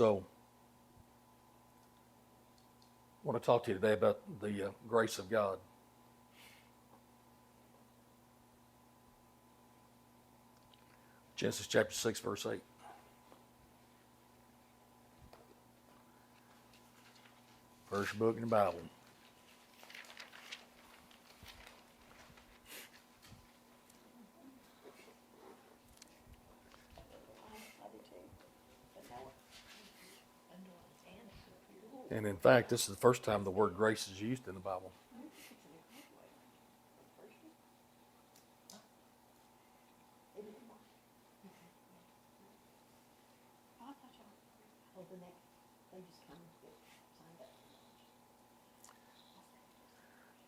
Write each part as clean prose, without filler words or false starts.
So, I want to talk to you today about the grace of God. Genesis chapter 6, verse 8. First book in the Bible. And in fact, this is the first time the word grace is used in the Bible.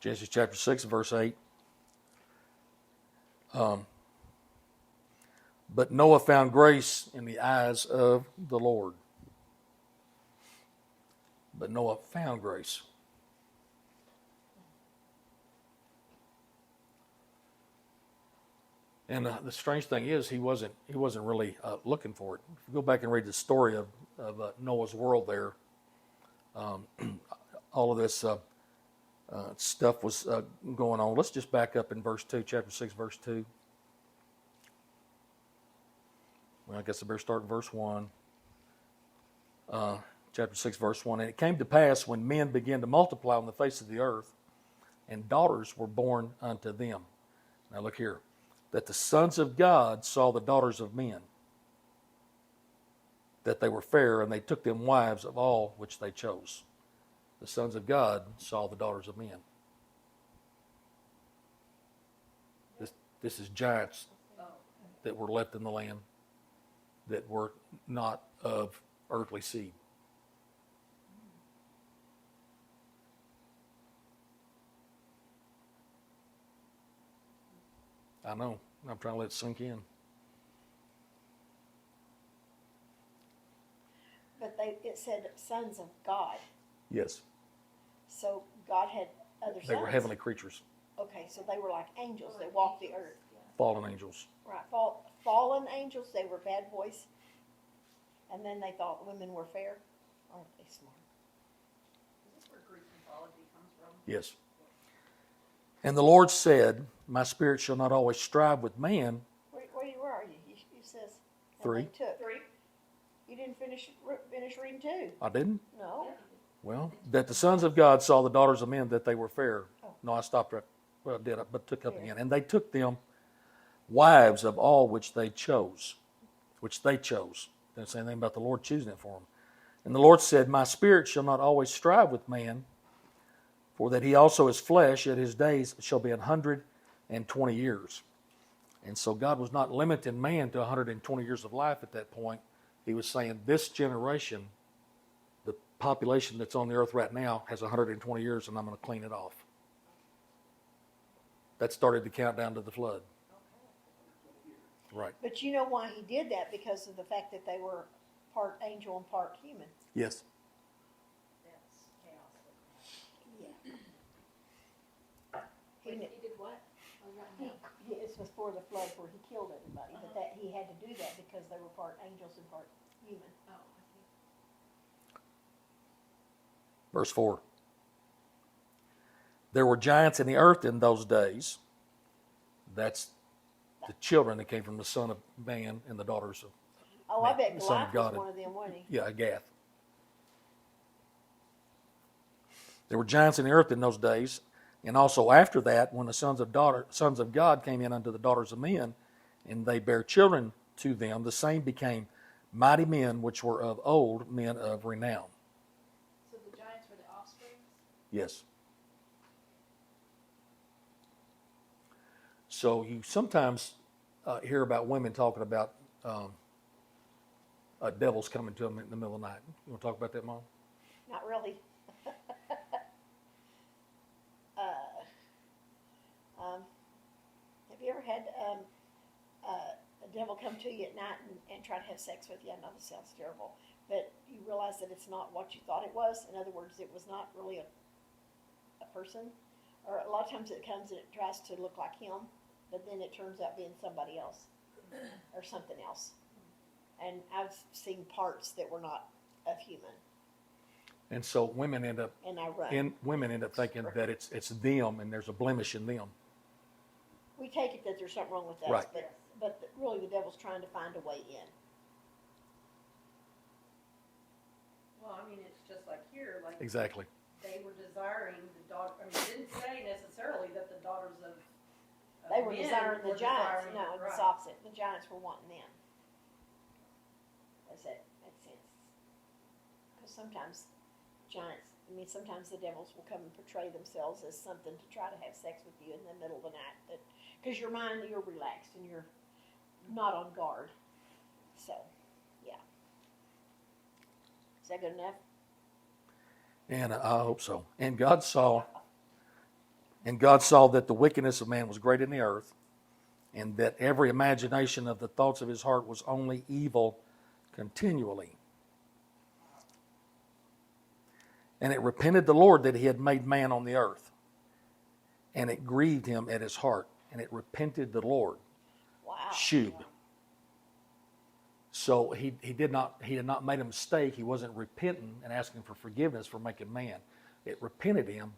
Genesis chapter 6, verse 8. But Noah found grace in the eyes of the Lord. But Noah found grace. And the strange thing is, he wasn't really looking for it. If you go back and read the story of Noah's world there, all of this stuff was going on. Let's just back up in verse 2, chapter 6, verse 2. Well, I guess I better start in verse 1. Chapter 6, verse 1. And it came to pass when men began to multiply on the face of the earth, and daughters were born unto them. Now look here. That the sons of God saw the daughters of men, that they were fair, and they took them wives of all which they chose. The sons of God saw the daughters of men. This is giants that were left in the land that were not of earthly seed. I know. I'm trying to let it sink in. But it said sons of God. Yes. So God had other sons. They were heavenly creatures. Okay, so they were like angels. They walked the earth. Fallen angels. Right. Fallen angels, they were bad boys. And then they thought women were fair. Aren't they smart? Is this where Greek mythology comes from? Yes. And the Lord said, my spirit shall not always strive with man. Where are you? You says. 3. You didn't finish reading 2. I didn't? No. Well, that the sons of God saw the daughters of men, that they were fair. Oh. No, I stopped right. Well, I did, but took up again. And they took them wives of all which they chose. Didn't say anything about the Lord choosing it for them. And the Lord said, my spirit shall not always strive with man, for that he also is flesh, yet his days shall be 120 years. And so God was not limiting man to 120 years of life at that point. He was saying this generation, the population that's on the earth right now, has 120 years, and I'm going to clean it off. That started the countdown to the flood. Right. But you know why he did that? Because of the fact that they were part angel and part human. Yes. That's chaos. Yeah. He did what? This was for the flood where he killed everybody, but that he had to do that because they were part angels and part human. Oh, I see. Verse 4. There were giants in the earth in those days. That's the children that came from the son of man and the daughters of I bet the son of Goliath God. was one of them, wasn't he? Yeah, Gath. There were giants in the earth in those days, and also after that, when the sons of God came in unto the daughters of men, and they bare children to them, the same became mighty men which were of old, men of renown. So the giants were the offspring? Yes. So you sometimes hear about women talking about devils coming to them in the middle of the night. You want to talk about that, Mom? Not really. Have you ever had a devil come to you at night and try to have sex with you? I know this sounds terrible, but you realize that it's not what you thought it was. In other words, it was not really a person. Or a lot of times it comes and it tries to look like him, but then it turns out being somebody else or something else. And I've seen parts that were not of human, And so women end up and I run. thinking that it's them and there's a blemish in them. We take it that there's something wrong with us, Right. but really the devil's trying to find a way in. Well, I mean, it's just like here, like. Exactly. They were desiring the daughter, I mean, it didn't say necessarily that the daughters of They were men desiring the were giants. desiring- No, it's right. opposite. The giants were wanting them. Does that make sense? Because sometimes the devils will come and portray themselves as something to try to have sex with you in the middle of the night. Because you're relaxed and you're not on guard. So, yeah. Is that good enough? And I hope so. And God saw that the wickedness of man was great in the earth, and that every imagination of the thoughts of his heart was only evil continually. And it repented the Lord that he had made man on the earth, and it grieved him at his heart, and it repented the Lord. Wow. Shub. So he had not made a mistake. He wasn't repenting and asking for forgiveness for making man. It repented him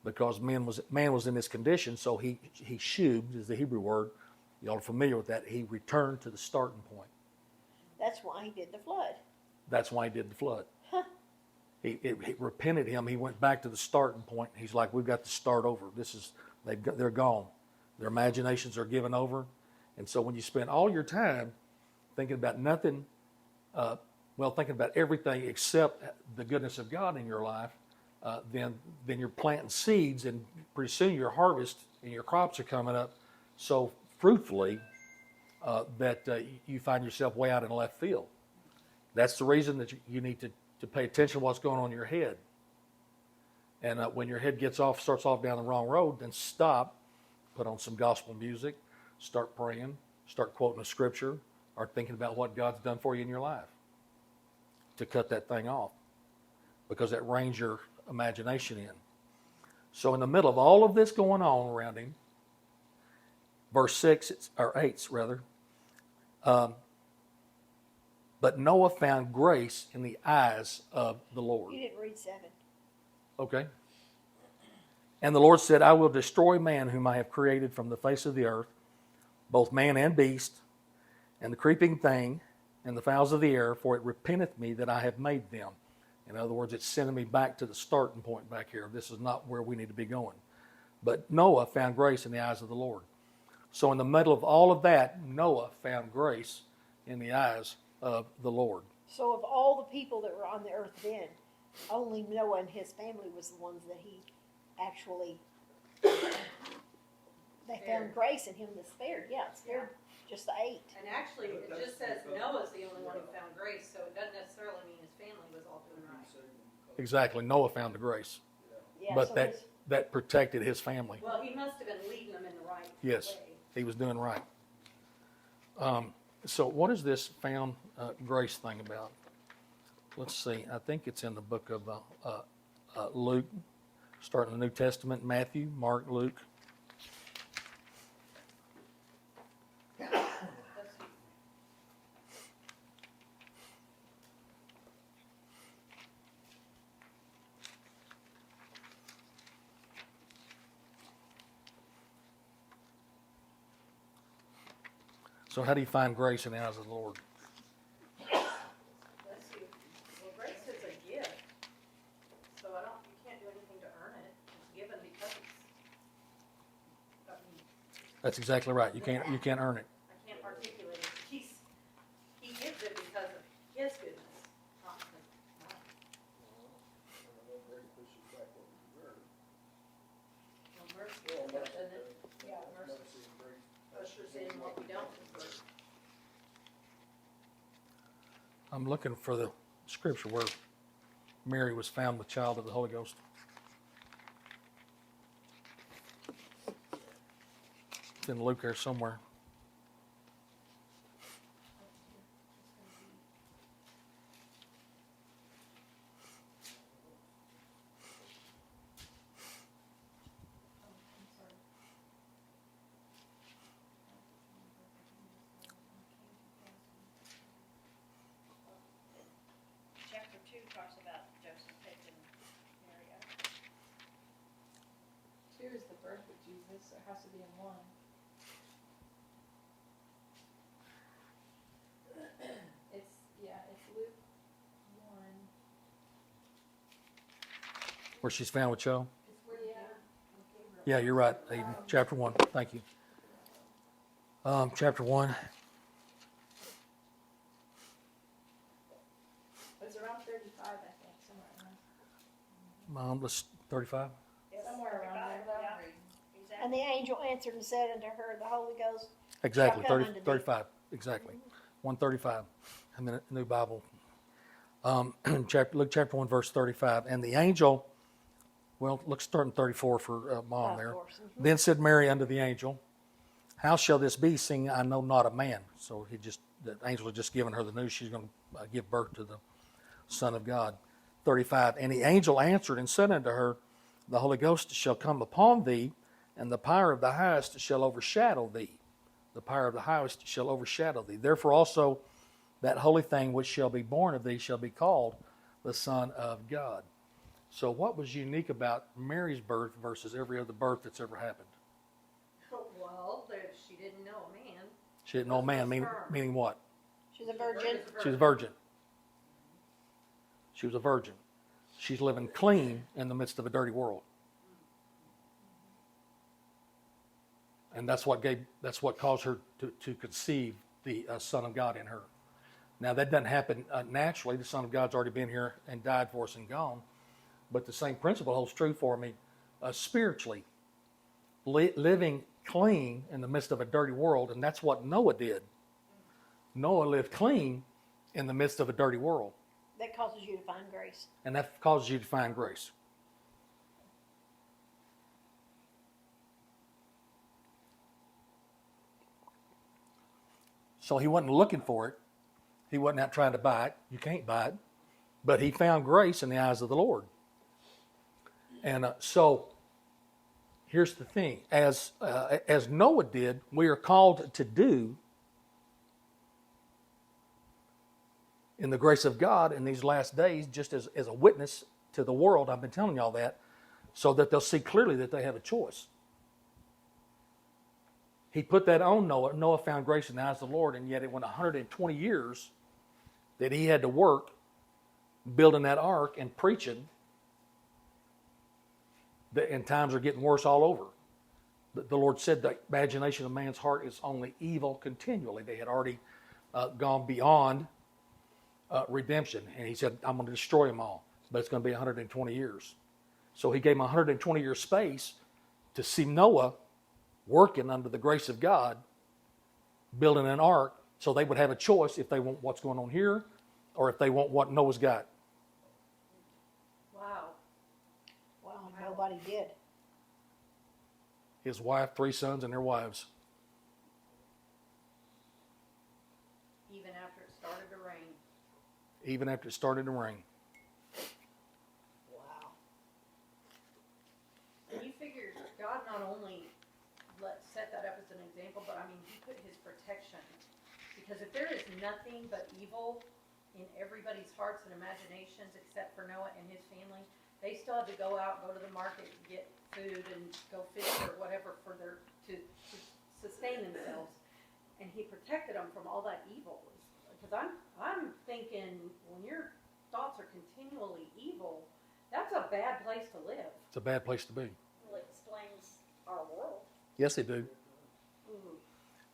because man was in this condition. So he shubed is the Hebrew word. Y'all are familiar with that. He returned to the starting point. That's why he did the flood. That's why he did the flood. Huh. It repented him. He went back to the starting point. He's like, we've got to start over. They're gone. Their imaginations are given over. And so when you spend all your time thinking about nothing, thinking about everything except the goodness of God in your life, then you're planting seeds, and pretty soon your harvest and your crops are coming up so fruitfully that you find yourself way out in left field. That's the reason that you need to pay attention to what's going on in your head. And when your head starts off down the wrong road, then stop, put on some gospel music, start praying, start quoting a scripture, or thinking about what God's done for you in your life to cut that thing off, because that reins your imagination in. So in the middle of all of this going on around him, verse 8, but Noah found grace in the eyes of the Lord. You didn't read 7. Okay. And the Lord said, I will destroy man whom I have created from the face of the earth, both man and beast, and the creeping thing, and the fowls of the air, for it repenteth me that I have made them. In other words, it's sending me back to the starting point back here. This is not where we need to be going. But Noah found grace in the eyes of the Lord. So in the middle of all of that, Noah found grace in the eyes of the Lord. So of all the people that were on the earth then, only Noah and his family was the ones that he actually, they found grace in him that spared. Yeah, spared just the 8. And actually, it just says Noah's the only one who found grace, so it doesn't necessarily mean his family was all doing right. Exactly. Noah found the grace. Yeah, But so that protected his family. Well, he must have been leading them in the right Yes, way. he was doing right. So what is this found grace thing about? Let's see. I think it's in the book of Luke, starting the New Testament, Matthew, Mark, Luke. Let's see. So how do you find grace in the eyes of the Lord? Let's see. Well, grace is a gift, so you can't do anything to earn it. It's given because That's exactly right. You can't earn it. I can't articulate it. He gives it because of his goodness, not because of mine. Well, mercy, doesn't it? Yeah, mercy ushers in what we don't deserve. I'm looking for the scripture where Mary was found with child of the Holy Ghost. It's in Luke there somewhere. chapter 2. is the birth of Jesus, so it has to be in 1. It's Luke 1. Where she's found with Cho? It's where you Yeah, you're right, Aiden. Chapter 1. Thank you. Chapter 1. It's around 35, I think, somewhere around. Let's 35. Somewhere around there. Yeah. And the angel answered and said unto her, the Holy Ghost Exactly, shall come 30, unto thee. 35. Exactly. 135. I'm in a New Bible. Luke chapter 1, verse 35. And the angel, well, let's start in 34 for Mom Of there. course. Mhm. Then said Mary unto the angel, how shall this be, seeing I know not a man? So the angel had just given her the news she's going to give birth to the Son of God. 35. And the angel answered and said unto her, the Holy Ghost shall come upon thee, and the power of the highest shall overshadow thee. The power of the highest shall overshadow thee. Therefore also that holy thing which shall be born of thee shall be called the Son of God. So what was unique about Mary's birth versus every other birth that's ever happened? Well, she didn't know a man. She didn't know a man, meaning what? She's a virgin. She was a virgin. She was a virgin. She's living clean in the midst of a dirty world. And that's what caused her to conceive the Son of God in her. Now that doesn't happen naturally. The Son of God's already been here and died for us and gone. But the same principle holds true for me spiritually. Living clean in the midst of a dirty world, and that's what Noah did. Noah lived clean in the midst of a dirty world. That causes you to find grace. And that causes you to find grace. So he wasn't looking for it. He wasn't out trying to buy it. You can't buy it. But he found grace in the eyes of the Lord. And so here's the thing. As Noah did, we are called to do in the grace of God in these last days, just as a witness to the world. I've been telling y'all that, so that they'll see clearly that they have a choice. He put that on Noah. Noah found grace in the eyes of the Lord, and yet it went 120 years that he had to work building that ark and preaching. And times are getting worse all over. The Lord said the imagination of man's heart is only evil continually. They had already gone beyond redemption. And he said, I'm going to destroy them all. But it's going to be 120 years. So he gave them 120 year space to see Noah working under the grace of God, building an ark, so they would have a choice if they want what's going on here or if they want what Noah's got. Wow. Wow, nobody did. His wife, 3 sons, and their wives. Even after it started to rain. Even after it started to rain. Wow. And you figure God not only set that up as an example, but I mean, he put his protection. Because if there is nothing but evil in everybody's hearts and imaginations except for Noah and his family, they still had to go out, go to the market, get food and go fish or whatever to sustain themselves. And he protected them from all that evil. Because I'm thinking when your thoughts are continually evil, that's a bad place to live. It's a bad place to be. Well, it explains our world. Yes, they do. Ooh.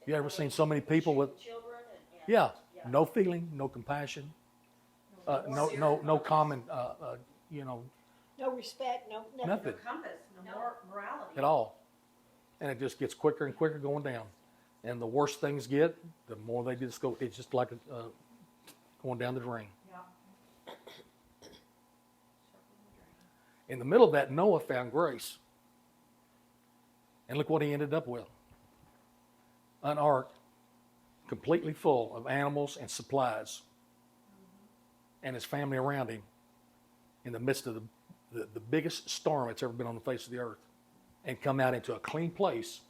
You ever seen so many people with, Children and yeah, no feeling, no compassion, no common, No respect, no nothing. nothing No compass, no morality. at all. And it just gets quicker and quicker going down. And the worse things get, the more they just go, it's just like going down the drain. Yeah. In the middle of that, Noah found grace. And look what he ended up with. An ark completely full of animals and supplies. And his family around him in the midst of the biggest storm that's ever been on the face of the earth. And come out into a clean place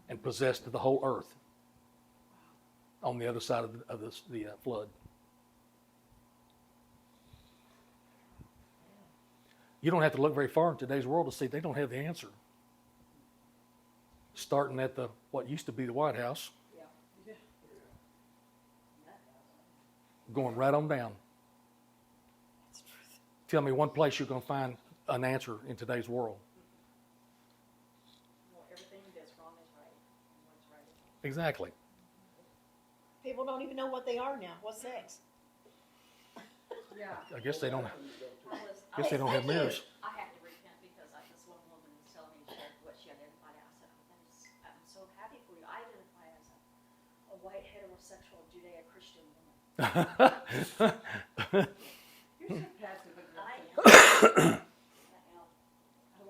and possessed the whole earth on the other side of the flood. You don't have to look very far in today's world to see they don't have the answer. starting at what used to be the White House, Yeah. going right on down. That's truth. Tell me one place you're going to find an answer in today's world. Well, everything that's wrong is right, and what's right is wrong. Exactly. People don't even know what they are now. What's sex? Yeah. I guess they don't. I Guess they don't have Thank you. mirrors. I had to repent because this one woman was telling me what she identified as. I said, I'm so happy for you. I identify as a white heterosexual Judeo-Christian woman. You're so passive aggressive. I am.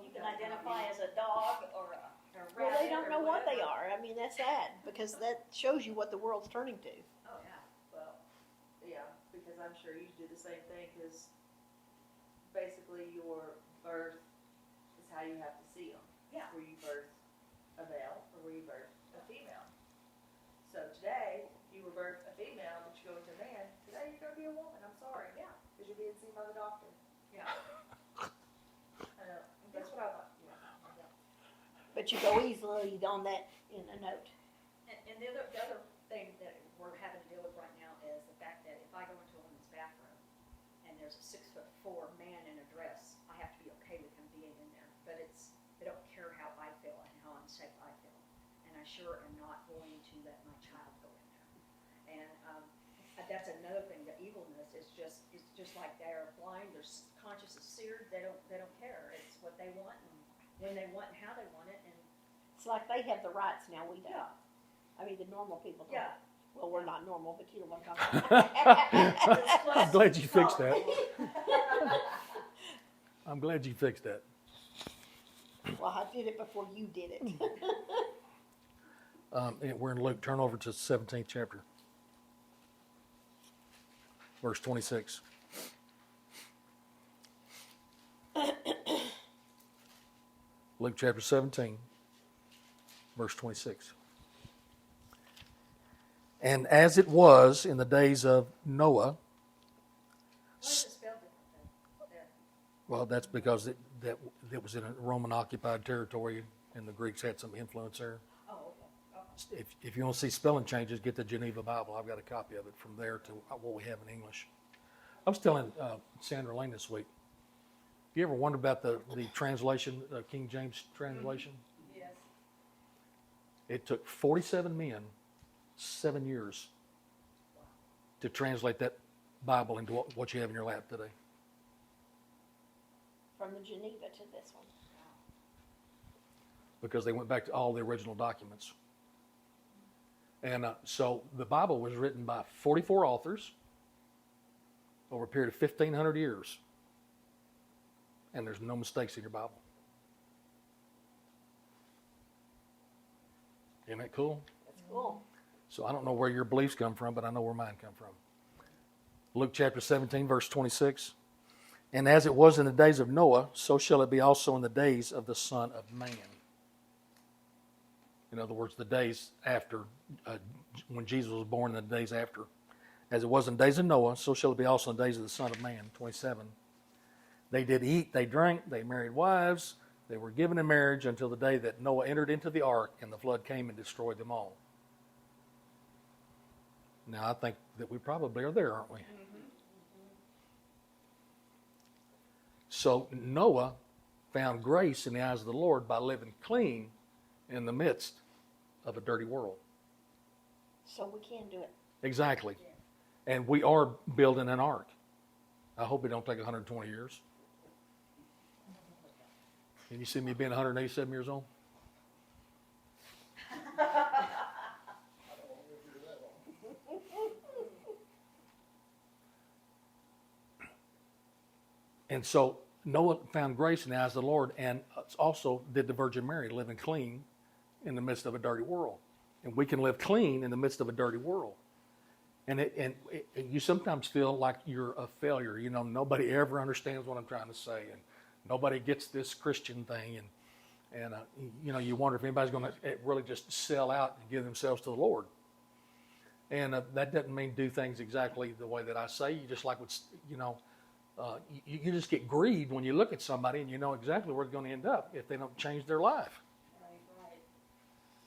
You can identify as a dog or a rabbit. Well, they don't or know what they whatever. are. I mean, that's sad because that shows you what the world's turning to. Oh, yeah. Well, yeah, because I'm sure you do the same thing, because basically your birth is how you have to see them. Yeah. Were you birth a male or were you birth a female? So today, you were birth a female, but you go into a man, today you're gonna be a woman, I'm sorry. Yeah. Because you're being seen by the doctor. Yeah. I know, that's what I thought, yeah. But you go easily on that in a note. And the other thing that we're having to deal with right now is the fact that if I go into a woman's bathroom and there's a 6'4" man in a dress, I have to be okay with him being in there. But they don't care how I feel and how unsafe I feel. And I sure am not going to let my child go in there. And that's another thing. The evilness is just like they're blind. Their conscience is seared. They don't care. It's what they want and when they want and how they want it. And It's like they have the rights now. We don't. yeah, I mean, the normal people don't. yeah. Well, we're not normal, but you know what I'm talking about. I'm glad you fixed that. I'm glad you fixed that. Well, I did it before you did it. We're in Luke. Turn over to 17th chapter, verse 26. Luke chapter 17, verse 26. And as it was in the days of Noah, Why is it spelled different there? well, that's because it was in a Roman occupied territory, and the Greeks had some influence there. Oh, okay. If you want to see spelling changes, get the Geneva Bible. I've got a copy of it from there to what we have in English. I was telling Sandra Lane this week. You ever wonder about the translation, King James translation? Yes. It took 47 men 7 years to translate that Bible into what you have in your lap today. From the Geneva to this one. Because they went back to all the original documents. And so the Bible was written by 44 authors over a period of 1,500 years. And there's no mistakes in your Bible. Isn't that cool? That's cool. So I don't know where your beliefs come from, but I know where mine come from. Luke chapter 17, verse 26. And as it was in the days of Noah, so shall it be also in the days of the Son of Man. In other words, the days after, when Jesus was born, and the days after. As it was in the days of Noah, so shall it be also in the days of the Son of Man. 27. They did eat, they drank, they married wives, they were given in marriage until the day that Noah entered into the ark and the flood came and destroyed them all. Now, I think that we probably are there, aren't we? So Noah found grace in the eyes of the Lord by living clean in the midst of a dirty world. So we can do it. Exactly. And we are building an ark. I hope it don't take 120 years. Can you see me being 187 years old? And so Noah found grace in the eyes of the Lord, and also did the Virgin Mary, living clean in the midst of a dirty world. And we can live clean in the midst of a dirty world. And you sometimes feel like you're a failure. You know, nobody ever understands what I'm trying to say, and nobody gets this Christian thing. And you know, you wonder if anybody's going to really just sell out and give themselves to the Lord. And that doesn't mean do things exactly the way that I say. You just like, you know, you just get grieved when you look at somebody and you know exactly where it's going to end up if they don't change their life. Right.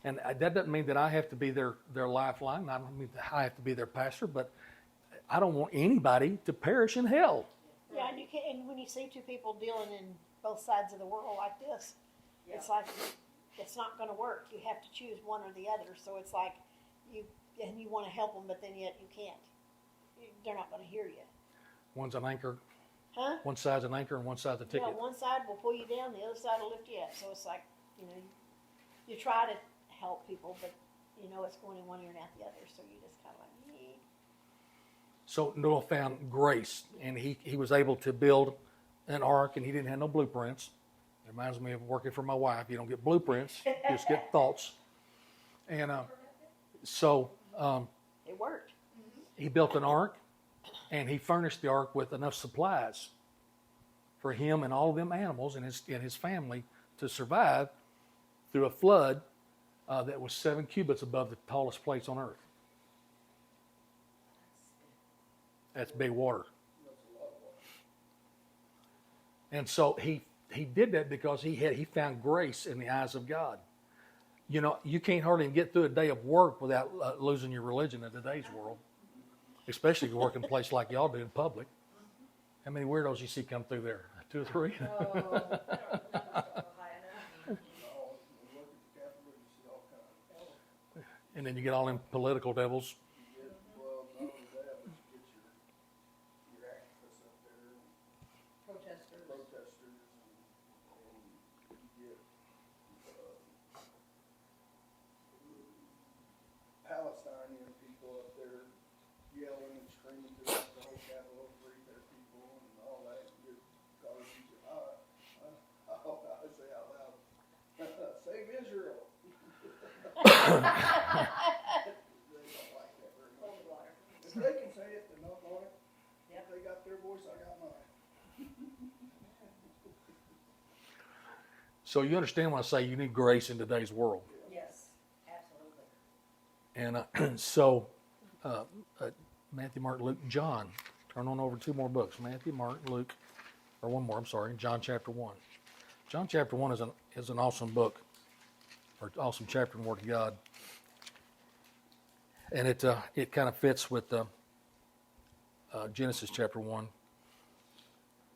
And that doesn't mean that I have to be their lifeline. I don't mean that I have to be their pastor, but I don't want anybody to perish in hell. Yeah, and you can, and when you see two people dealing in both sides of the world like this, it's like it's not going to work. You have to choose one or the other. So it's like you want to help them, but then yet you can't. They're not going to hear you. One's an anchor. Huh? One side's an anchor and one side's a ticket. Yeah, one side will pull you down, the other side will lift you up. So it's like, you try to help people, but it's going in one ear and out the other. So you just kind of like, nee. So Noah found grace, and he was able to build an ark, and he didn't have no blueprints. It reminds me of working for my wife. You don't get blueprints, you just get thoughts. And so It worked. he built an ark, and he furnished the ark with enough supplies for him and all of them animals and his family to survive through a flood that was 7 cubits above the tallest place on earth. That's big water. And so he did that because he found grace in the eyes of God. You can't hardly get through a day of work without losing your religion in today's world, especially if you work in a place like y'all do in public. How many weirdos you see come through there? 2 or 3? And then you get all them political devils. Palestinian people up there yelling and screaming throughout the whole Capitol to free their people and all that. I hope I say out loud, save Israel. They don't like that very much. If they can say it, they're not on it. If they got their voice, I got mine. So you understand when I say you need grace in today's world. Yes, absolutely. And so Matthew, Mark, Luke, John. Turn on over 2 more books. Matthew, Mark, Luke, or 1 more, I'm sorry, John chapter 1. John chapter 1 is an awesome book, or awesome chapter in the Word of God. And it kind of fits with Genesis chapter 1.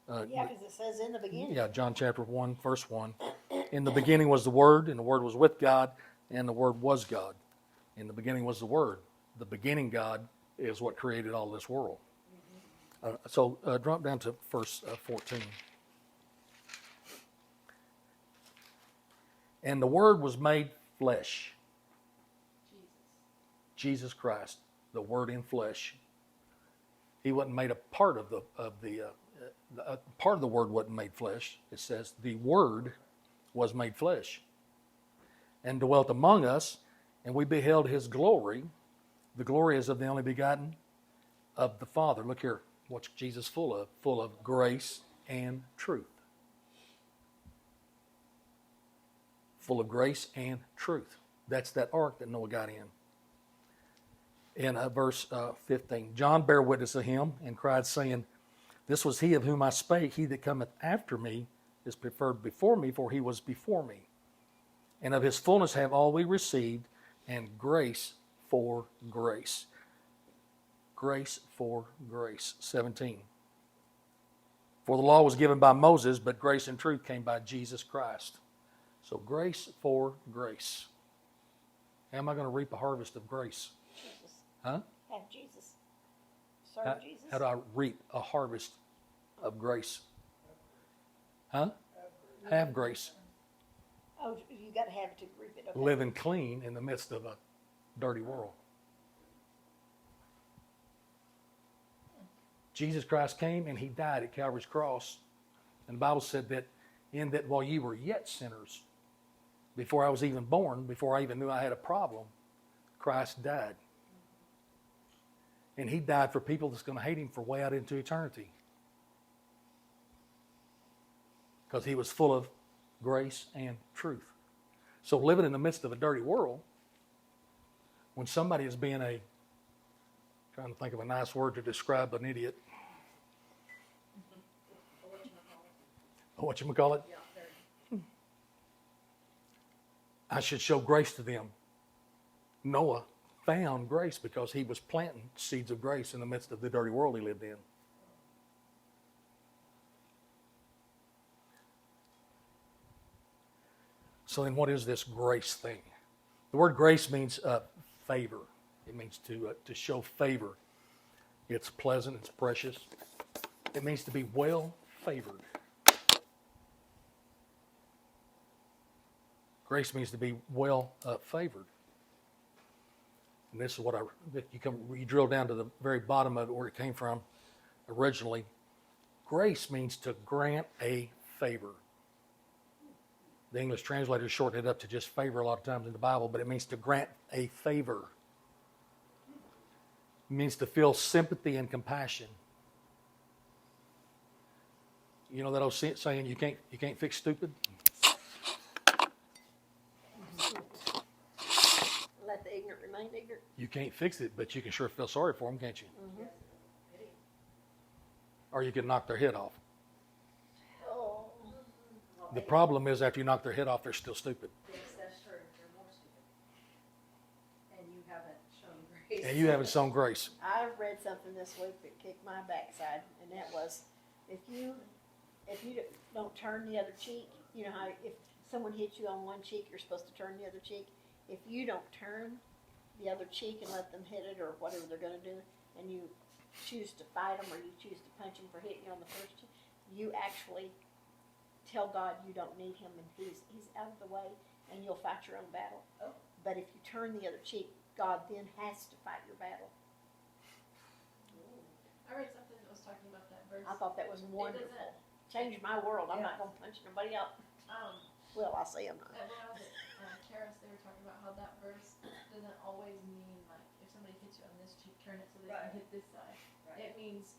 Yeah, because it says in the beginning. Yeah, John chapter 1, verse 1. In the beginning was the Word, and the Word was with God, and the Word was God. In the beginning was the Word. The beginning God is what created all this world. So drop down to verse 14. And the Word was made flesh. Jesus Christ, the Word in flesh. He wasn't made a part of the part of the Word wasn't made flesh. It says the Word was made flesh and dwelt among us, and we beheld His glory. The glory is of the only begotten of the Father. Look here, what's Jesus full of? Full of grace and truth. Full of grace and truth. That's that ark that Noah got in. In verse 15, John bare witness of him and cried, saying, This was he of whom I spake. He that cometh after me is preferred before me, for he was before me. And of his fullness have all we received, and grace for grace. Grace for grace. 17. For the law was given by Moses, but grace and truth came by Jesus Christ. So grace for grace. How am I going to reap a harvest of grace? Jesus. Huh? Have Jesus. Serve Jesus. How do I reap a harvest of grace? Huh? Have grace. Oh, you got to have it to reap it. Okay. Living clean in the midst of a dirty world. Jesus Christ came and He died at Calvary's cross. And the Bible said that in that while ye were yet sinners, before I was even born, before I even knew I had a problem, Christ died. And He died for people that's going to hate Him for way out into eternity. Because He was full of grace and truth. So living in the midst of a dirty world, when somebody is being trying to think of a nice word to describe an idiot. Whatchamacallit? Yeah, there. I should show grace to them. Noah found grace because he was planting seeds of grace in the midst of the dirty world he lived in. So then what is this grace thing? The word grace means favor. It means to show favor. It's pleasant, it's precious. It means to be well favored. Grace means to be well favored. And this is what you drill down to the very bottom of it where it came from originally. Grace means to grant a favor. The English translators shorten it up to just favor a lot of times in the Bible, but it means to grant a favor. It means to feel sympathy and compassion. You know that old saying, you can't fix stupid? Let the ignorant remain ignorant. You can't fix it, but you can sure feel sorry for them, can't you? Mm-hmm. Or you can knock their head off. Oh. The problem is after you knock their head off, they're still stupid. Yes, that's true, they're more stupid. And you haven't shown grace. And you haven't shown grace. I read something this week that kicked my backside, and that was, if you don't turn the other cheek, you know how if someone hits you on one cheek, you're supposed to turn the other cheek. If you don't turn the other cheek and let them hit it or whatever they're going to do, and you choose to fight them or you choose to punch them for hitting you on the first cheek, you actually tell God you don't need him and he's out of the way, and you'll fight your own battle. Oh. But if you turn the other cheek, God then has to fight your battle. I read something that was talking about that verse. I thought that was wonderful. doesn't- Changed my world. I'm not going to punch nobody out. Well, I'll say I'm not. When I was at Karis, they were talking about how that verse doesn't always mean like if somebody hits you on this cheek, turn it so they Right. can hit this side. Right. It means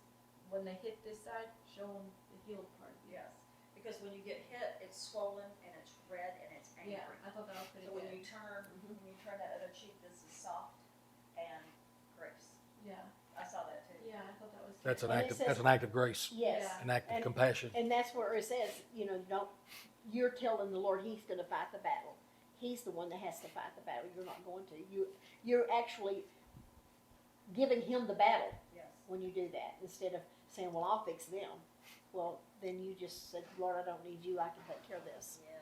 when they hit this side, show them the healed part of you. Yes, because when you get hit, it's swollen and it's red and it's angry. Yeah, I thought that was pretty So when good. you turn that other cheek, this is soft and grace. Yeah, I saw that too. yeah, I thought that was. That's an And act it of, says- that's an act of grace, Yes. Yeah. an act of And- compassion. And that's where it says, you're telling the Lord he's going to fight the battle. He's the one that has to fight the battle. You're not going to. You're actually giving him the battle Yes. when you do that, instead of saying, well, I'll fix them. Well, then you just said, Lord, I don't need you. I can take care of this. Yeah,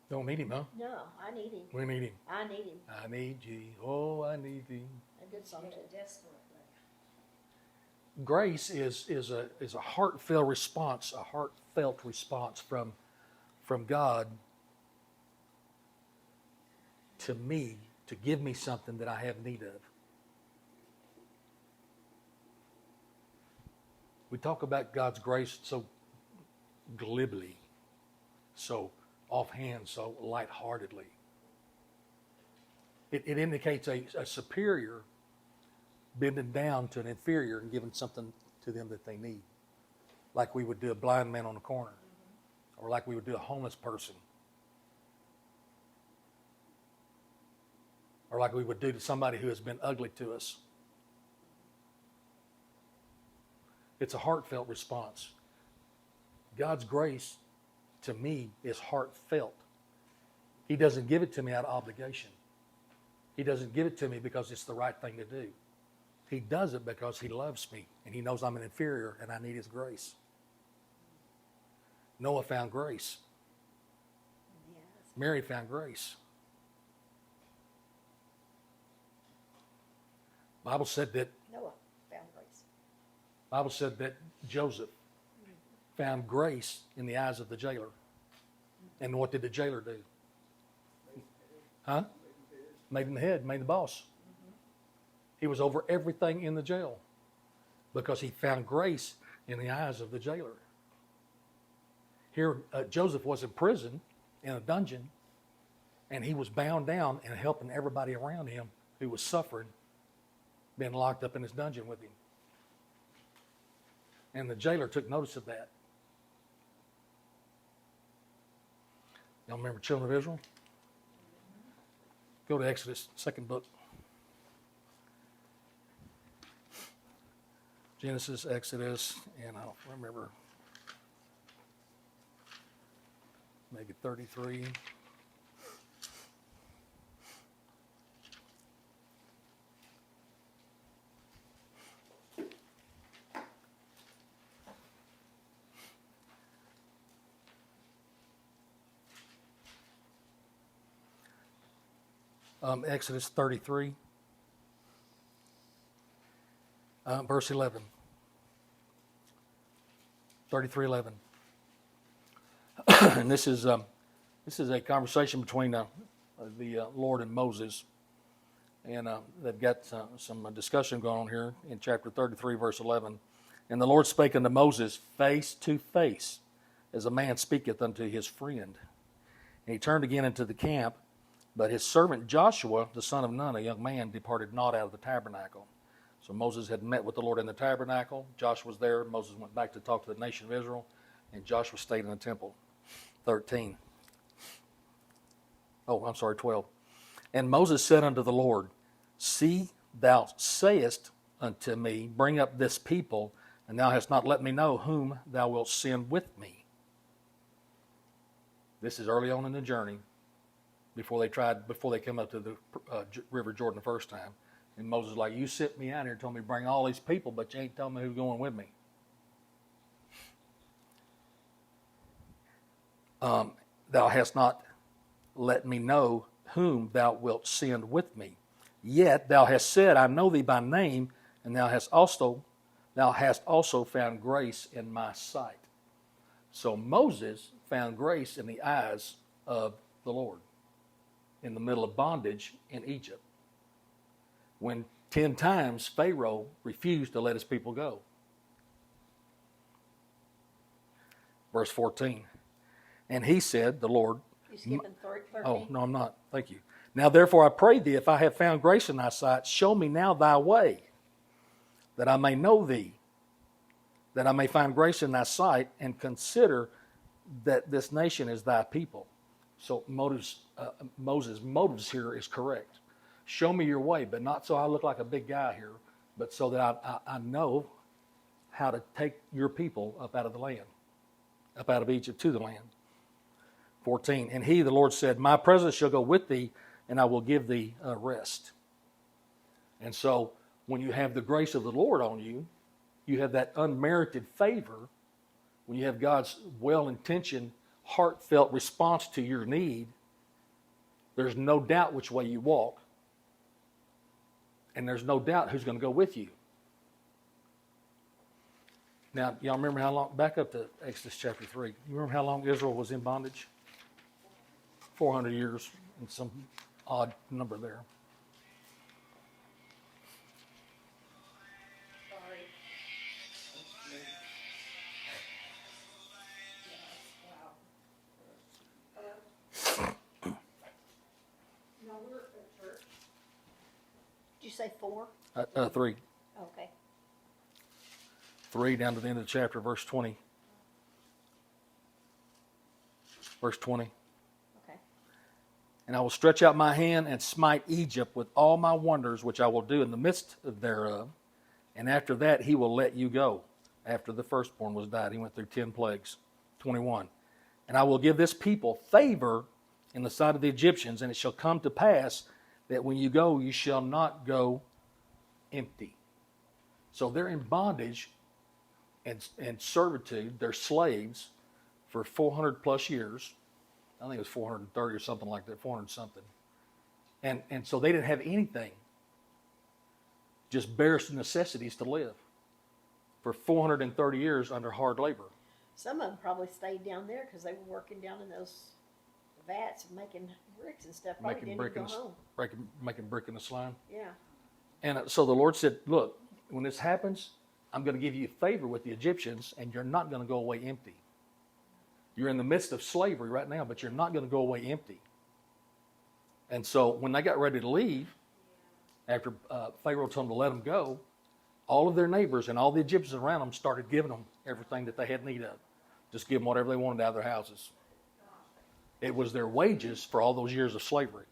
no. Don't need him, huh? No, I need him. We need him. I need him. I need thee. Oh, I need thee. A good song too. Desperately. Grace is a heartfelt response, from God to me to give me something that I have need of. We talk about God's grace so glibly, so offhand, so lightheartedly. It indicates a superior bending down to an inferior and giving something to them that they need. Like we would do a blind man on the corner, or like we would do a homeless person, or like we would do to somebody who has been ugly to us. It's a heartfelt response. God's grace to me is heartfelt. He doesn't give it to me out of obligation. He doesn't give it to me because it's the right thing to do. He does it because he loves me and he knows I'm an inferior and I need his grace. Noah found grace. Yes. Mary found grace. Bible said that Joseph found grace in the eyes of the jailer. And what did the jailer do? Huh? Made him the head, made the boss. He was over everything in the jail because he found grace in the eyes of the jailer. Here, Joseph was in prison, in a dungeon, and he was bound down and helping everybody around him who was suffering, being locked up in his dungeon with him. And the jailer took notice of that. Y'all remember children of Israel? Go to Exodus, second book. Genesis, Exodus, and I don't remember, maybe 33. Exodus 33, verse 11. 33:11. And this is a conversation between the Lord and Moses, and they've got some discussion going on here in chapter 33, verse 11. And the Lord spake unto Moses face to face, as a man speaketh unto his friend. And he turned again into the camp, but his servant Joshua, the son of Nun, a young man, departed not out of the tabernacle. So Moses had met with the Lord in the tabernacle. Joshua was there. Moses went back to talk to the nation of Israel, and Joshua stayed in the temple. 13. 12. And Moses said unto the Lord, See, thou sayest unto me, Bring up this people, and thou hast not let me know whom thou wilt send with me. This is early on in the journey, before they come up to the River Jordan the first time. And Moses is like, you sent me out here and told me to bring all these people, but you ain't telling me who's going with me. Thou hast not let me know whom thou wilt send with me. Yet thou hast said, I know thee by name, and thou hast also found grace in my sight. So Moses found grace in the eyes of the Lord in the middle of bondage in Egypt, when 10 times Pharaoh refused to let his people go. Verse 14. And he said, the Lord... You skipping 13? Oh, no, I'm not. Thank you. Now therefore I pray thee, if I have found grace in thy sight, show me now thy way, that I may know thee, that I may find grace in thy sight, and consider that this nation is thy people. So Moses' motives here is correct. Show me your way, but not so I look like a big guy here, but so that I know how to take your people up out of the land, up out of Egypt to the land. 14. And he, the Lord, said, My presence shall go with thee, and I will give thee rest. And so when you have the grace of the Lord on you, you have that unmerited favor. When you have God's well-intentioned, heartfelt response to your need, there's no doubt which way you walk. And there's no doubt who's going to go with you. Now, y'all remember how long, back up to Exodus chapter 3. You remember how long Israel was in bondage? 400 years and some odd number there. Sorry. Wow. Hello? No, we're at church. Did you say 4? 3. Okay. 3 down to the end of the chapter, verse 20. Verse 20. Okay. And I will stretch out my hand and smite Egypt with all my wonders, which I will do in the midst thereof. And after that, he will let you go. After the firstborn was died, he went through 10 plagues. 21. And I will give this people favor in the sight of the Egyptians, and it shall come to pass that when you go, you shall not go empty. So they're in bondage and servitude. They're slaves for 400 plus years. I think it was 430 or something like that, 400 something. And so they didn't have anything, just bare necessities to live for 430 years under hard labor. Some of them probably stayed down there because they were working down in those vats and making bricks and stuff. Probably didn't even go home. Making brick in the slime. Yeah. And so the Lord said, look, when this happens, I'm going to give you favor with the Egyptians, and you're not going to go away empty. You're in the midst of slavery right now, but you're not going to go away empty. And so when they got ready to leave, after Pharaoh told them to let them go, all of their neighbors and all the Egyptians around them started giving them everything that they had need of. Just give them whatever they wanted out of their houses. It was their wages for all those years of slavery.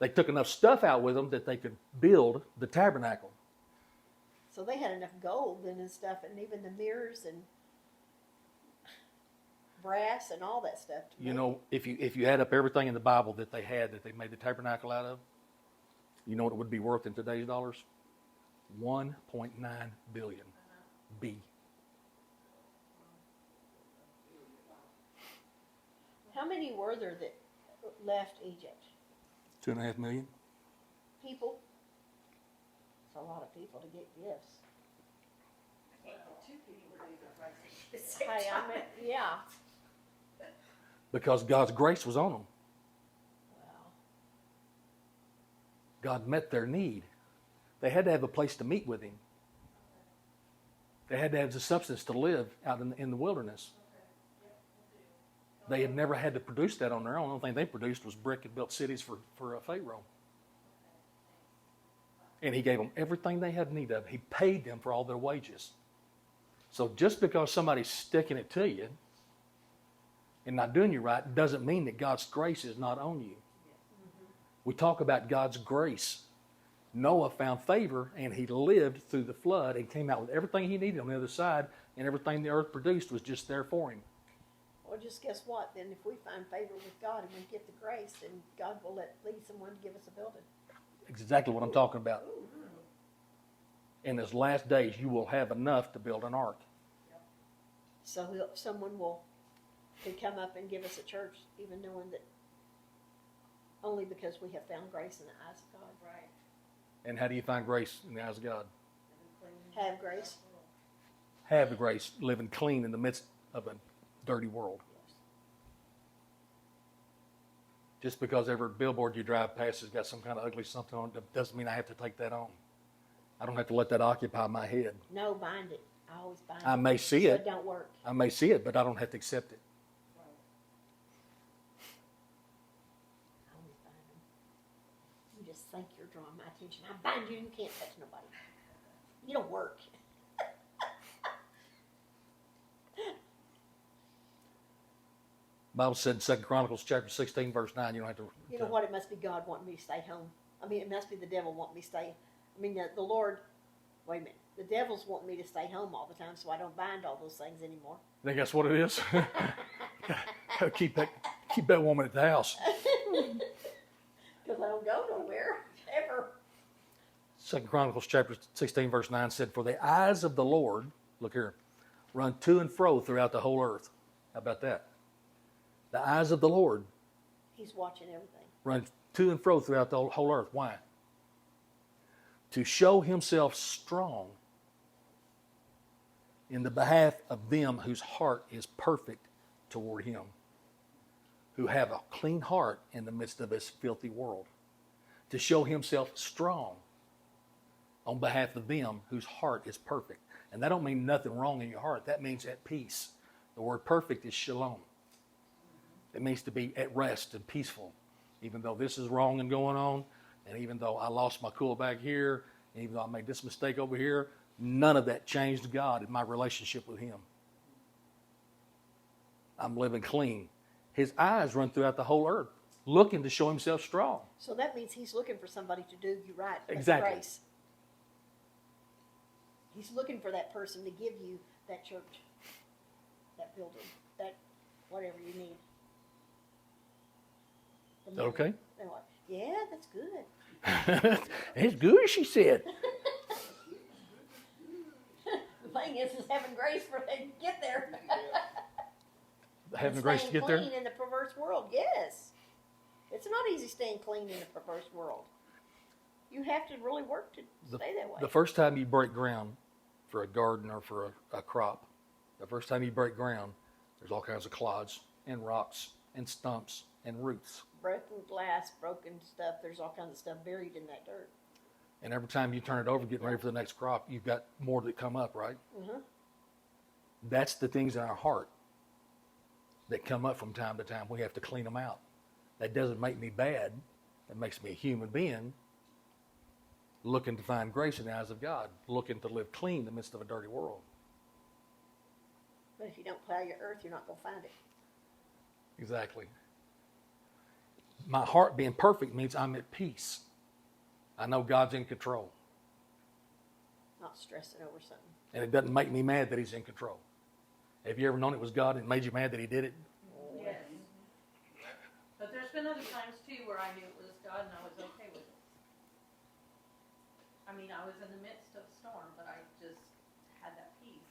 They took enough stuff out with them that they could build the tabernacle. So they had enough gold and stuff, and even the mirrors and brass and all that stuff. You know, if you add up everything in the Bible that they had that they made the tabernacle out of, you know what it would be worth in today's dollars? 1.9 billion. B. How many were there that left Egypt? 2.5 million. people. It's a lot of people to get gifts. I can't get two people to do the right thing at the same Hey, I time. mean, yeah. Because God's grace was on them. Wow. God met their need. They had to have a place to meet with Him. They had to have the substance to live out in the wilderness. They had never had to produce that on their own. The only thing they produced was brick and built cities for Pharaoh. And He gave them everything they had need of. He paid them for all their wages. So just because somebody's sticking it to you and not doing you right doesn't mean that God's grace is not on you. We talk about God's grace. Noah found favor and he lived through the flood and came out with everything he needed on the other side, and everything the earth produced was just there for him. Well, just guess what? Then if we find favor with God and we get the grace, then God will lead someone to give us a building. Exactly what I'm talking about. In His last days, you will have enough to build an ark. So someone could come up and give us a church, even knowing that only because we have found grace in the eyes of God. Right. And how do you find grace in the eyes of God? Have grace. Have the grace, living clean in the midst of a dirty world. Just because every billboard you drive past has got some kind of ugly something on it doesn't mean I have to take that on. I don't have to let that occupy my head. No, bind it. I always bind it. I may see So it. it don't work. I may see it, but I don't have to accept it. I always bind them. You just think you're drawing my attention. I bind you. You can't touch nobody. You don't work. The Bible said in 2 Chronicles chapter 16, verse 9, you don't have to... You know what? It must be God wanting me to stay home. I mean, it must be the devil wanting me to stay. I mean, the Lord, wait a minute. The devil's wanting me to stay home all the time, so I don't bind all those things anymore. I think that's what it is. Gotta keep that woman at the house. Because I don't go nowhere, ever. 2 Chronicles chapter 16, verse 9 said, "For the eyes of the Lord," look here, "run to and fro throughout the whole earth." How about that? The eyes of the Lord He's watching everything. run to and fro throughout the whole earth. Why? To show Himself strong in the behalf of them whose heart is perfect toward Him, who have a clean heart in the midst of this filthy world. To show Himself strong on behalf of them whose heart is perfect. And that don't mean nothing wrong in your heart. That means at peace. The word perfect is shalom. It means to be at rest and peaceful. Even though this is wrong and going on, and even though I lost my cool back here, and even though I made this mistake over here, none of that changed God in my relationship with Him. I'm living clean. His eyes run throughout the whole earth, looking to show Himself strong. So that means He's looking for somebody to do you right. That's Exactly. grace. He's looking for that person to give you that church, that building, that whatever you need. Is that okay? They're like, yeah, that's good. It's good, she said. The thing is having grace for them to get there. Having And grace to staying get there. clean in the perverse world, yes. It's not easy staying clean in a perverse world. You have to really work to stay that way. The first time you break ground for a garden or for a crop, the first time you break ground, there's all kinds of clods and rocks and stumps and roots. Broken glass, broken stuff, there's all kinds of stuff buried in that dirt. And every time you turn it over, getting ready for the next crop, you've got more that come up, right? Mm-hmm. That's the things in our heart that come up from time to time. We have to clean them out. That doesn't make me bad. It makes me a human being looking to find grace in the eyes of God, looking to live clean in the midst of a dirty world. But if you don't plow your earth, you're not going to find it. Exactly. My heart being perfect means I'm at peace. I know God's in control. Not stressing over something. And it doesn't make me mad that He's in control. Have you ever known it was God and it made you mad that He did it? Yes. But there's been other times too where I knew it was God and I was okay with it. I mean, I was in the midst of a storm, but I just had that peace.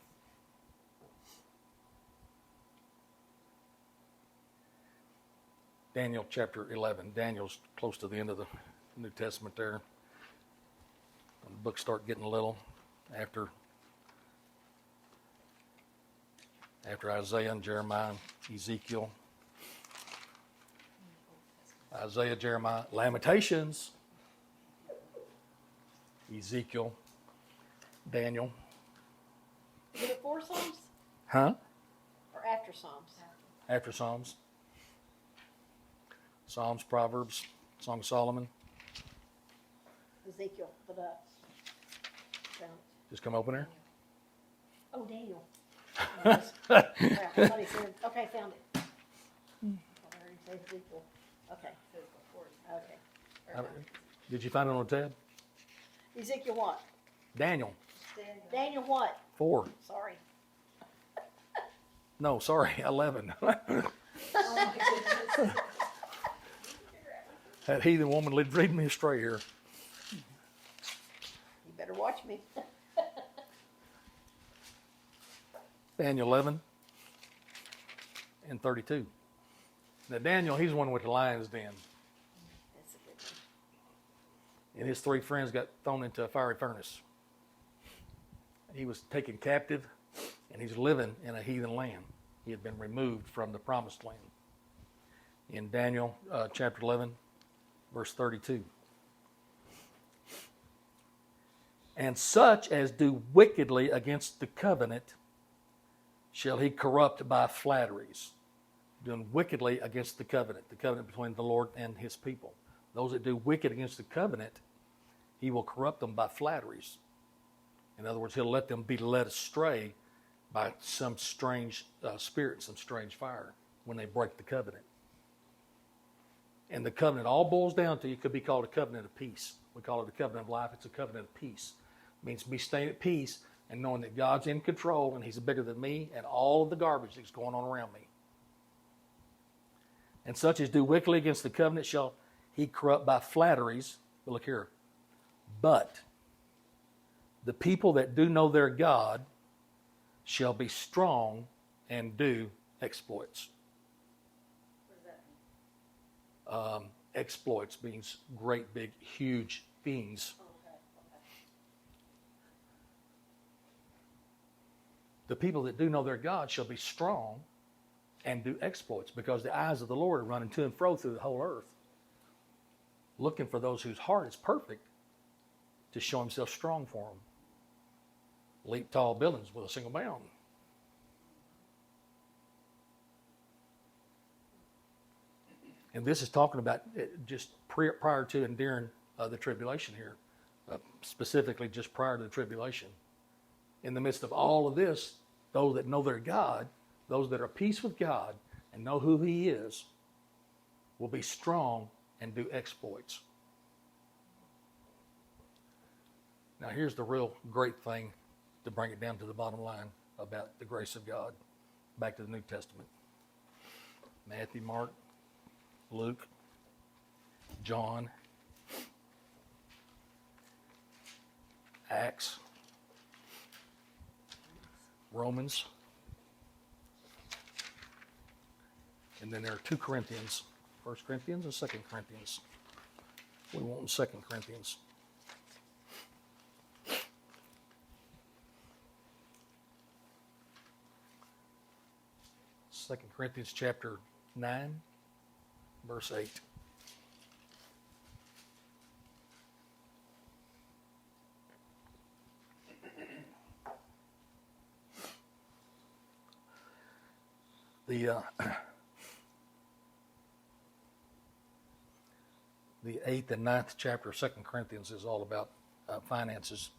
Daniel chapter 11. Daniel's close to the end of the New Testament there. When the books start getting little after Isaiah and Jeremiah, Ezekiel, Isaiah, Jeremiah, Lamentations, Ezekiel, Daniel. Is it before Psalms Huh? or after Psalms? After Psalms. Psalms, Proverbs, Song of Solomon. Ezekiel, but found it. Just come open there. Oh, Daniel. Crap, I thought he said, okay, found it. I already said Ezekiel. Okay, okay. Did you find it on the tab? Ezekiel what? Daniel, Daniel what? 4. Sorry. No, sorry, 11. That heathen woman leading me astray here. You better watch me. Daniel 11 and 32. Now Daniel, he's the one with the lion's den. That's a good one. And his 3 friends got thrown into a fiery furnace. He was taken captive, and he's living in a heathen land. He had been removed from the promised land. In Daniel chapter 11, verse 32. And such as do wickedly against the covenant shall he corrupt by flatteries. Doing wickedly against the covenant between the Lord and his people. Those that do wicked against the covenant, he will corrupt them by flatteries. In other words, he'll let them be led astray by some strange spirit, some strange fire when they break the covenant. And the covenant all boils down to, it could be called a covenant of peace. We call it a covenant of life. It's a covenant of peace. It means to be staying at peace and knowing that God's in control and he's bigger than me and all of the garbage that's going on around me. And such as do wickedly against the covenant shall he corrupt by flatteries. But look here. But the people that do know their God shall be strong and do exploits. What does that mean? Exploits means great, big, huge things. Okay. The people that do know their God shall be strong and do exploits, because the eyes of the Lord are running to and fro through the whole earth, looking for those whose heart is perfect to show himself strong for them. Leap tall buildings with a single bound. And this is talking about just prior to and during the tribulation here, specifically just prior to the tribulation. In the midst of all of this, those that know their God, those that are at peace with God and know who he is, will be strong and do exploits. Now here's the real great thing to bring it down to the bottom line about the grace of God. Back to the New Testament. Matthew, Mark, Luke, John, Acts, Romans, and then there are 2 Corinthians, 1 Corinthians and 2 Corinthians. We want 2 Corinthians. Second Corinthians chapter 9, verse 8. The 8th and 9th chapter of 2 Corinthians is all about finances,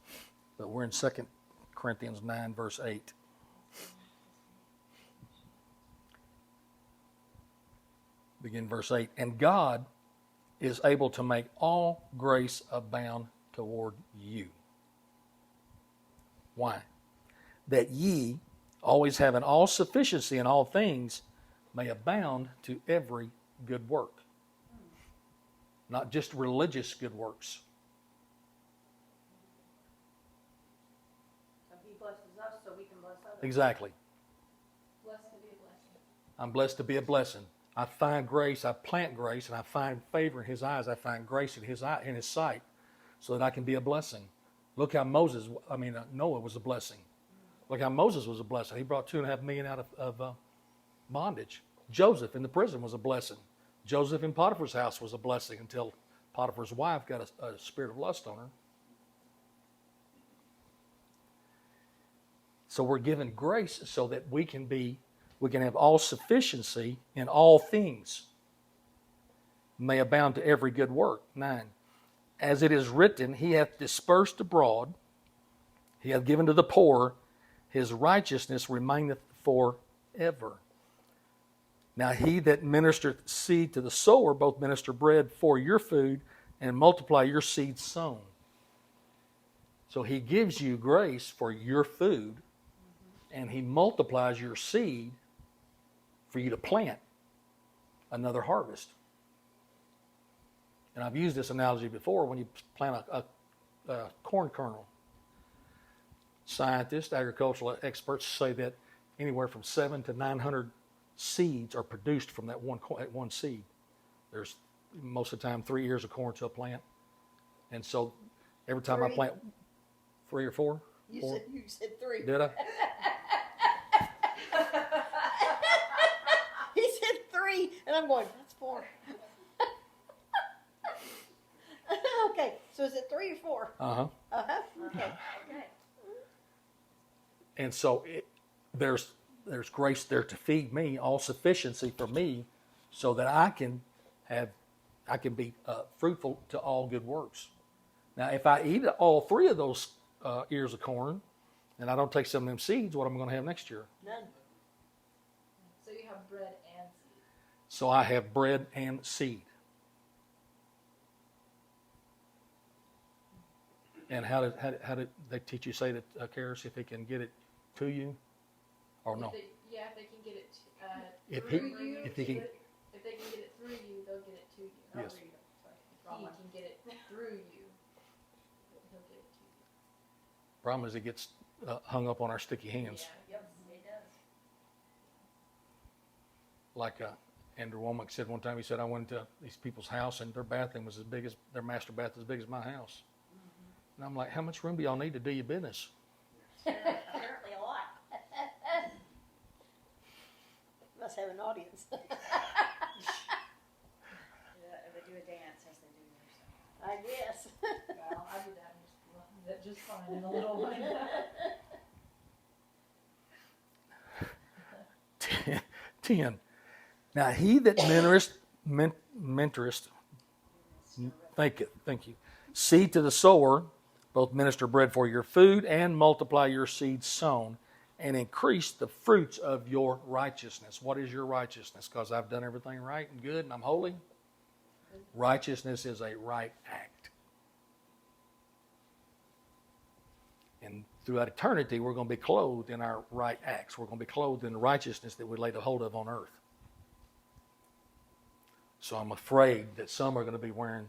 but we're in 2 Corinthians 9, verse 8. Begin verse 8. And God is able to make all grace abound toward you. Why? That ye, always having all sufficiency in all things, may abound to every good work. Not just religious good works. So he blesses us so we can bless others. Exactly. Blessed to be a blessing. I'm blessed to be a blessing. I find grace, I plant grace, and I find favor in his eyes. I find grace in his sight so that I can be a blessing. Look how Noah was a blessing. Look how Moses was a blessing. He brought 2.5 million out of bondage. Joseph in the prison was a blessing. Joseph in Potiphar's house was a blessing until Potiphar's wife got a spirit of lust on her. So we're given grace so that we can have all sufficiency in all things. May abound to every good work. 9. As it is written, he hath dispersed abroad, he hath given to the poor, his righteousness remaineth forever. Now he that ministereth seed to the sower, both minister bread for your food, and multiply your seed sown. So he gives you grace for your food, and he multiplies your seed for you to plant another harvest. And I've used this analogy before. When you plant a corn kernel, scientists, agricultural experts say that anywhere from 700 to 900 seeds are produced from that one seed. There's most of the time 3 ears of corn to a plant. And so every time I plant 3 or 4? You said 3. Did I? He said 3, and I'm going, that's 4. Okay, so is it 3 or 4? Uh-huh. Uh-huh, okay. Okay. And so there's grace there to feed me, all sufficiency for me, so that I can be fruitful to all good works. Now, if I eat all 3 of those ears of corn, and I don't take some of them seeds, what am I going to have next year? None. So you have bread and seed. So I have bread and seed. And how did they teach you, say that, Karis, if he can get it to you, or no? If they can get it If through he- you. if he can- If they can get it through you, they'll get it to you. Not Yes. through you. Sorry. He can get it through you. He'll get it to you. Problem is, it gets hung up on our sticky hands. Yeah. Yep, it does. Like Andrew Womack said one time, he said, I went to these people's house and their bathroom was their master bath as big as my house. And I'm like, how much room do y'all need to do your business? Apparently a lot. Must have an audience. Yeah, they do a dance as they do yours. I guess. Well, I did that just fine in a little way. 10. Now he that mentorest, thank you, seed to the sower, both minister bread for your food and multiply your seed sown, and increase the fruits of your righteousness. What is your righteousness? Because I've done everything right and good and I'm holy? Righteousness is a right act. And throughout eternity, we're going to be clothed in our right acts. We're going to be clothed in the righteousness that we laid a hold of on earth. So I'm afraid that some are going to be wearing